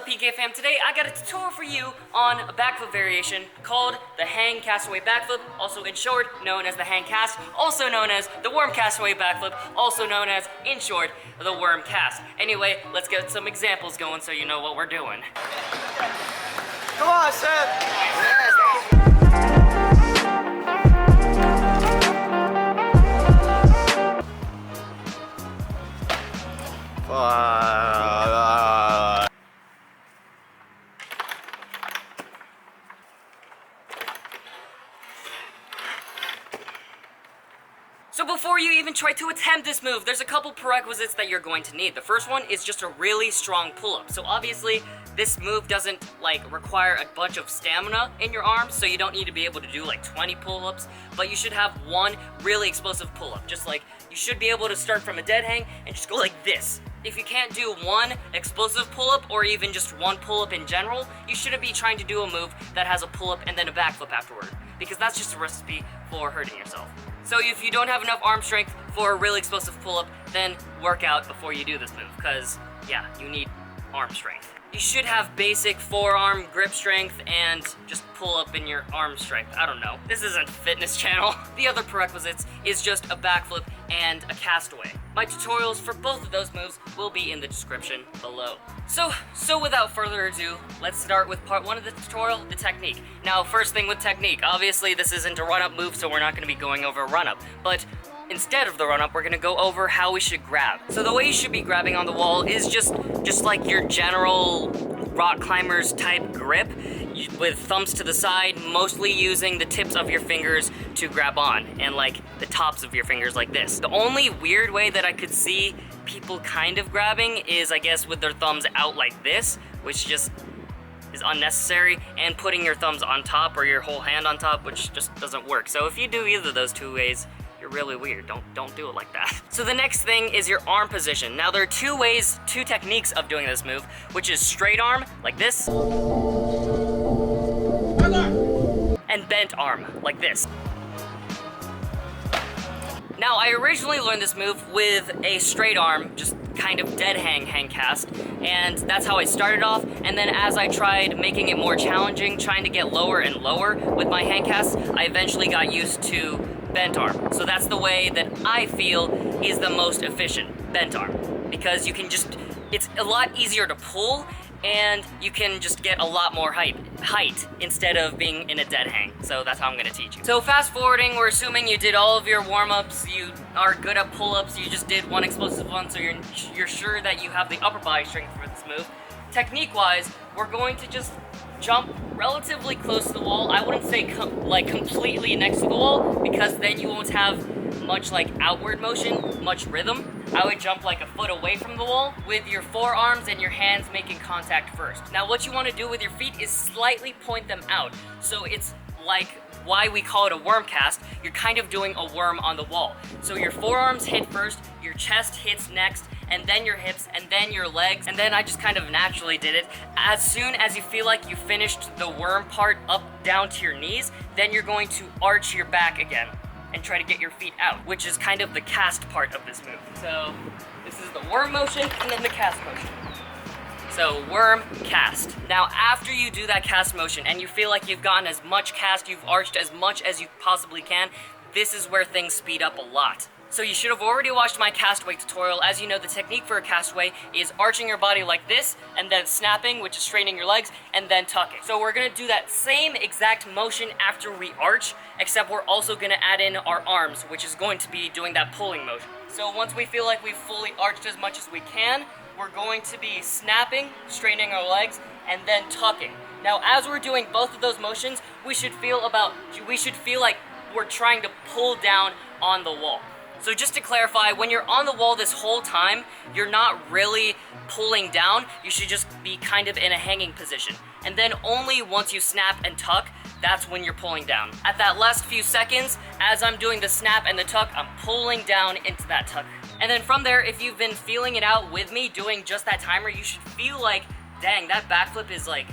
up, PK fam? Today I got a tutorial for you on a backflip variation called the hang castaway backflip, also in short known as the hang cast, also known as the worm castaway backflip, also known as, in short, the worm cast. Anyway, let's get some examples going so you know what we're doing. Come on, Seth! Yes. So before you even try to attempt this move, there's a couple prerequisites that you're going to need. The first one is just a really strong pull-up. So obviously, this move doesn't require a bunch of stamina in your arms, so you don't need to be able to do like 20 pull-ups, but you should have one really explosive pull-up. Just like, you should be able to start from a dead hang and just go like this. If you can't do one explosive pull-up or even just one pull-up in general, you shouldn't be trying to do a move that has a pull-up and then a backflip afterward, because that's just a recipe for hurting yourself. So if you don't have enough arm strength for a really explosive pull-up, then work out before you do this move, because yeah, you need arm strength. You should have basic forearm grip strength and just pull up in your arm strength. I don't know. This isn't a fitness channel. The other prerequisites is just a backflip and a castaway. My tutorials for both of those moves will be in the description below. So without further ado, let's start with part one of the tutorial, the technique. Now, first thing with technique, obviously this isn't a run-up move, so we're not gonna be going over a run-up, but instead of the run-up, we're gonna go over how we should grab. So the way you should be grabbing on the wall is just like your general rock climbers type grip, with thumbs to the side, mostly using the tips of your fingers to grab on, and like the tops of your fingers like this. The only weird way that I could see people kind of grabbing is, I guess, with their thumbs out like this, which just is unnecessary, and putting your thumbs on top or your whole hand on top, which just doesn't work. So if you do either of those two ways, you're really weird. Don't do it like that. So the next thing is your arm position. Now there are two techniques of doing this move, which is straight arm, like this, and bent arm, like this. Now, I originally learned this move with a straight arm, just kind of dead hang cast, and that's how I started off, and then as I tried making it more challenging, trying to get lower and lower with my hang cast, I eventually got used to bent arm. So that's the way that I feel is the most efficient, bent arm, because you can just, it's a lot easier to pull, and you can just get a lot more height instead of being in a dead hang. So that's how I'm gonna teach you. So fast forwarding, we're assuming you did all of your warm-ups, you are good at pull-ups, you just did one explosive one, so you're sure that you have the upper body strength for this move. Technique-wise, we're going to just jump relatively close to the wall. I wouldn't say completely next to the wall, because then you won't have much like outward motion, much rhythm. I would jump like a foot away from the wall with your forearms and your hands making contact first. Now what you want to do with your feet is slightly point them out. So it's like why we call it a worm cast. You're kind of doing a worm on the wall. So your forearms hit first, your chest hits next, and then your hips, and then your legs, and then I just kind of naturally did it. As soon as you feel like you finished the worm part up down to your knees, then you're going to arch your back again and try to get your feet out, which is kind of the cast part of this move. So this is the worm motion and then the cast motion. So worm, cast. Now after you do that cast motion and you feel like you've gotten as much cast, you've arched as much as you possibly can, this is where things speed up a lot. So you should have already watched my castaway tutorial. As you know, the technique for a castaway is arching your body like this, and then snapping, which is straightening your legs, and then tucking. So we're gonna do that same exact motion after we arch, except we're also gonna add in our arms, which is going to be doing that pulling motion. So once we feel like we've fully arched as much as we can, we're going to be snapping, straightening our legs, and then tucking. Now, as we're doing both of those motions, we should feel like we're trying to pull down on the wall. So just to clarify, when you're on the wall this whole time, you're not really pulling down. You should just be kind of in a hanging position. And then only once you snap and tuck, that's when you're pulling down. At that last few seconds, as I'm doing the snap and the tuck, I'm pulling down into that tuck. And then from there, if you've been feeling it out with me doing just that timer, you should feel like, dang, that backflip is like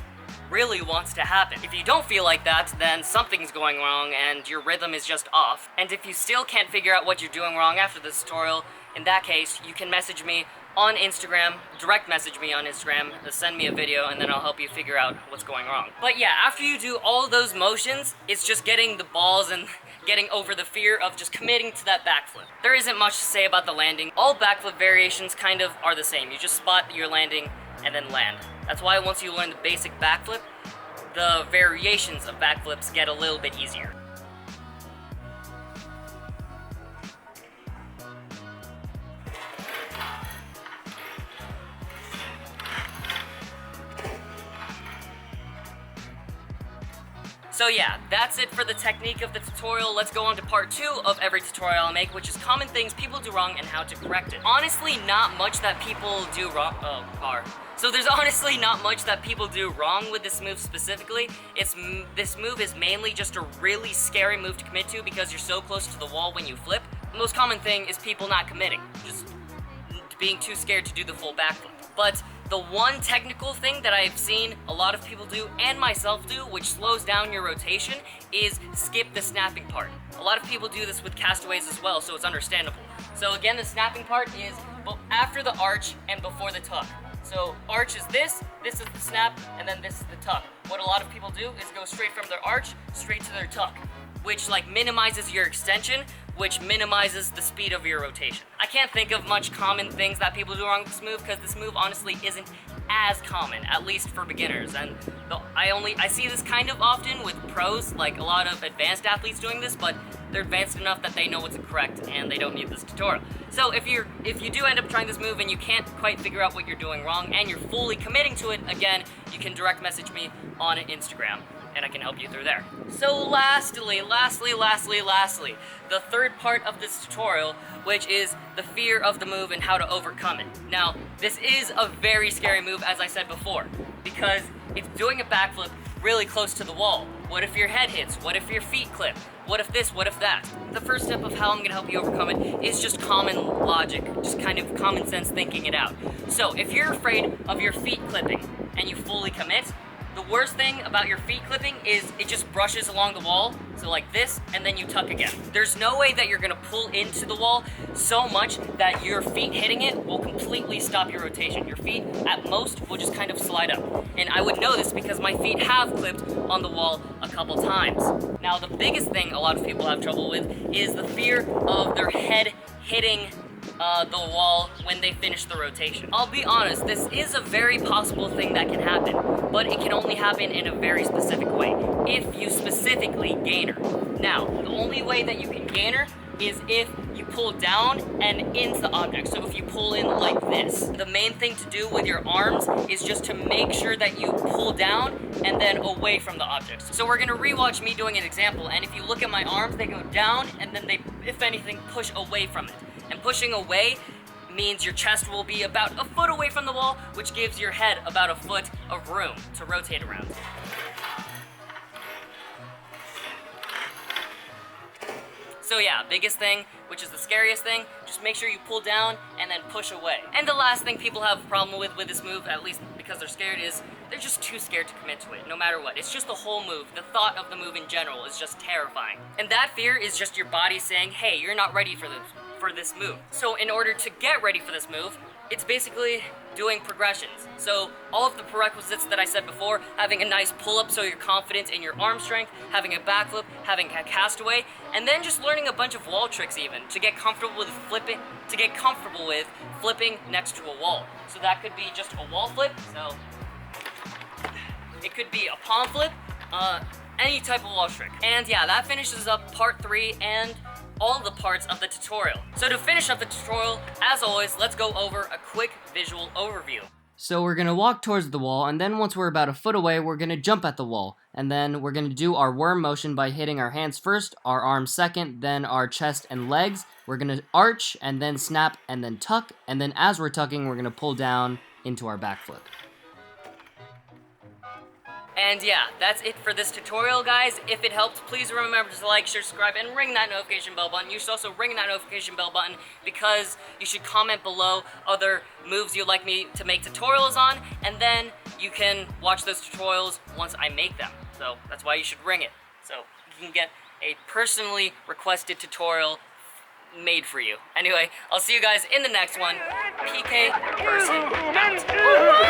really wants to happen. If you don't feel like that, then something's going wrong and your rhythm is just off. And if you still can't figure out what you're doing wrong after this tutorial, in that case, you can message me on Instagram, direct message me on Instagram, send me a video, and then I'll help you figure out what's going wrong. But yeah, after you do all of those motions, it's just getting the balls and getting over the fear of just committing to that backflip. There isn't much to say about the landing. All backflip variations kind of are the same. You just spot your landing and then land. That's why once you learn the basic backflip, the variations of backflips get a little bit easier. So yeah, that's it for the technique of the tutorial. Let's go on to part 2 of every tutorial I make, which is common things people do wrong and how to correct it. Honestly, not much that people do wrong. Oh, car. So there's honestly not much that people do wrong with this move specifically. This move is mainly just a really scary move to commit to because you're so close to the wall when you flip. The most common thing is people not committing, just being too scared to do the full backflip. But the one technical thing that I've seen a lot of people do, and myself do, which slows down your rotation, is skip the snapping part. A lot of people do this with castaways as well, so it's understandable. So again, the snapping part is after the arch and before the tuck. So arch is this is the snap, and then this is the tuck. What a lot of people do is go straight from their arch, straight to their tuck, which like minimizes your extension, which minimizes the speed of your rotation. I can't think of much common things that people do wrong with this move because this move honestly isn't as common, at least for beginners. And I see this kind of often with pros, like a lot of advanced athletes doing this, but they're advanced enough that they know what's correct and they don't need this tutorial. So if you do end up trying this move and you can't quite figure out what you're doing wrong and you're fully committing to it, again, you can direct message me on Instagram, and I can help you through there. So lastly, the third part of this tutorial, which is the fear of the move and how to overcome it. Now, this is a very scary move, as I said before, because it's doing a backflip really close to the wall. What if your head hits? What if your feet clip? What if this? What if that? The first step of how I'm gonna help you overcome it is just common logic, just kind of common sense thinking it out. So if you're afraid of your feet clipping and you fully commit, the worst thing about your feet clipping is it just brushes along the wall, so like this, and then you tuck again. There's no way that you're gonna pull into the wall so much that your feet hitting it will completely stop your rotation. Your feet, at most, will just kind of slide up. And I would know this because my feet have clipped on the wall a couple times. Now, the biggest thing a lot of people have trouble with is the fear of their head hitting the wall when they finish the rotation. I'll be honest, this is a very possible thing that can happen, but it can only happen in a very specific way, if you specifically gainer. Now, the only way that you can gainer is if you pull down and into the object. So if you pull in like this, the main thing to do with your arms is just to make sure that you pull down and then away from the object. So we're gonna rewatch me doing an example, and if you look at my arms, they go down and then they, if anything, push away from it. And pushing away means your chest will be about a foot away from the wall, which gives your head about a foot of room to rotate around. So yeah, biggest thing, which is the scariest thing, just make sure you pull down and then push away. And the last thing people have a problem with this move, at least because they're scared, is they're just too scared to commit to it, no matter what. It's just the whole move. The thought of the move in general is just terrifying. And that fear is just your body saying, hey, you're not ready for this move. So in order to get ready for this move, it's basically doing progressions. So all of the prerequisites that I said before, having a nice pull-up so you're confident in your arm strength, having a backflip, having a castaway, and then just learning a bunch of wall tricks even to get comfortable with flipping next to a wall. So that could be just a wall flip, so it could be a palm flip, any type of wall trick. And yeah, that finishes up part 3 and all the parts of the tutorial. So to finish up the tutorial, as always, let's go over a quick visual overview. So we're gonna walk towards the wall, and then once we're about a foot away, we're gonna jump at the wall. And then we're gonna do our worm motion by hitting our hands first, our arms second, then our chest and legs. We're gonna arch, and then snap, and then tuck, and then as we're tucking, we're gonna pull down into our backflip. And yeah, that's it for this tutorial, guys. If it helped, please remember to like, share, subscribe, and ring that notification bell button. You should also ring that notification bell button because you should comment below other moves you'd like me to make tutorials on, and then you can watch those tutorials once I make them. So that's why you should ring it. So you can get a personally requested tutorial made for you. Anyway, I'll see you guys in the next one. PK person out.